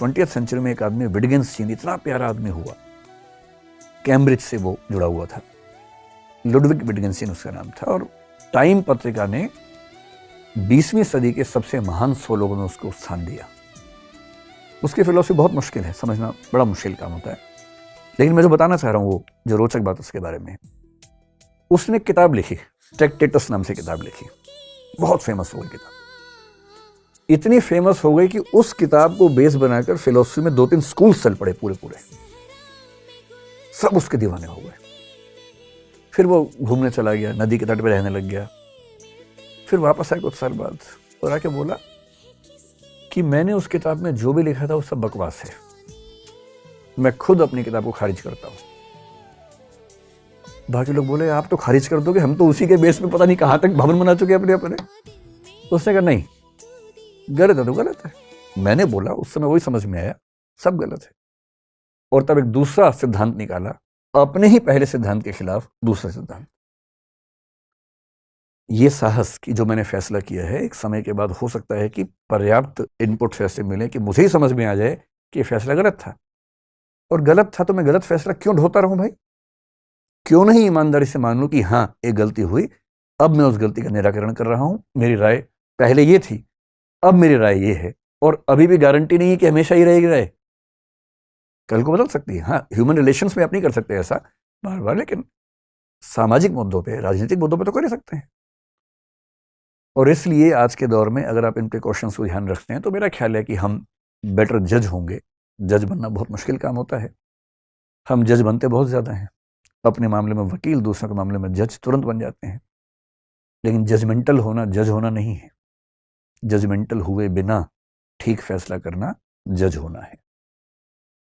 20th century में एक आदमी विटगेन्स्टीन, इतना प्यारा आदमी हुआ, कैम्ब्रिज से वो जुड़ा हुआ था, लुडविग विटगेन्स्टीन उसका नाम था। और टाइम पत्रिका ने 20वीं सदी के सबसे महान 100 लोगों में उसको स्थान दिया। उसकी फिलॉसफी बहुत मुश्किल है, समझना बड़ा मुश्किल काम होता है, लेकिन मैं जो बताना चाह रहा हूँ वो जो रोचक बात उसके बारे में, उसने किताब लिखी, ट्रैक्टेटस नाम से किताब लिखी, बहुत फेमस हो गई किताब। इतनी फेमस हो गई कि उस किताब को बेस बनाकर फिलॉसफी में 2-3 स्कूल चल पड़े, पूरे सब उसके दीवाने हो गए। फिर वो घूमने चला गया, नदी के तट पे रहने लग गया। फिर वापस आया कुछ साल बाद और आके बोला कि मैंने उस किताब में जो भी लिखा था वो सब बकवास है, मैं खुद अपनी किताब को खारिज करता हूं। बाकी लोग बोले आप तो खारिज कर दोगे, हम तो उसी के बेस पे पता नहीं कहां तक भवन बना चुके अपने अपने। तो उसने कहा नहीं, गलत है तो गलत है, मैंने बोला उस समय वही समझ में आया, सब गलत है। और तब एक दूसरा सिद्धांत निकाला, अपने ही पहले सिद्धांत के खिलाफ दूसरा सिद्धांत। ये साहस कि जो मैंने फैसला किया है, एक समय के बाद हो सकता है कि पर्याप्त इनपुट्स ऐसे मिले कि मुझे ही समझ में आ जाए कि ये फैसला गलत था, और गलत था तो मैं गलत फैसला क्यों ढोता रहूं भाई? क्यों नहीं ईमानदारी से मान लूं कि हाँ एक गलती हुई, अब मैं उस गलती का निराकरण कर रहा हूं, मेरी राय पहले ये थी, अब मेरी राय ये है, और अभी भी गारंटी नहीं है कि हमेशा ही रहेगी राय, कल को बदल सकती है। हाँ, ह्यूमन रिलेशंस में आप नहीं कर सकते ऐसा बार बार, लेकिन सामाजिक मुद्दों पे, राजनीतिक मुद्दों पे तो कर सकते हैं। और इसलिए आज के दौर में अगर आप इन प्रिकॉशंस को ध्यान रखते हैं तो मेरा ख्याल है कि हम बेटर जज होंगे। जज बनना बहुत मुश्किल काम होता है, हम जज बनते बहुत ज़्यादा हैं, अपने मामले में वकील, दूसरों के मामले में जज तुरंत बन जाते हैं। लेकिन जजमेंटल होना जज होना नहीं है, जजमेंटल हुए बिना ठीक फैसला करना जज होना है।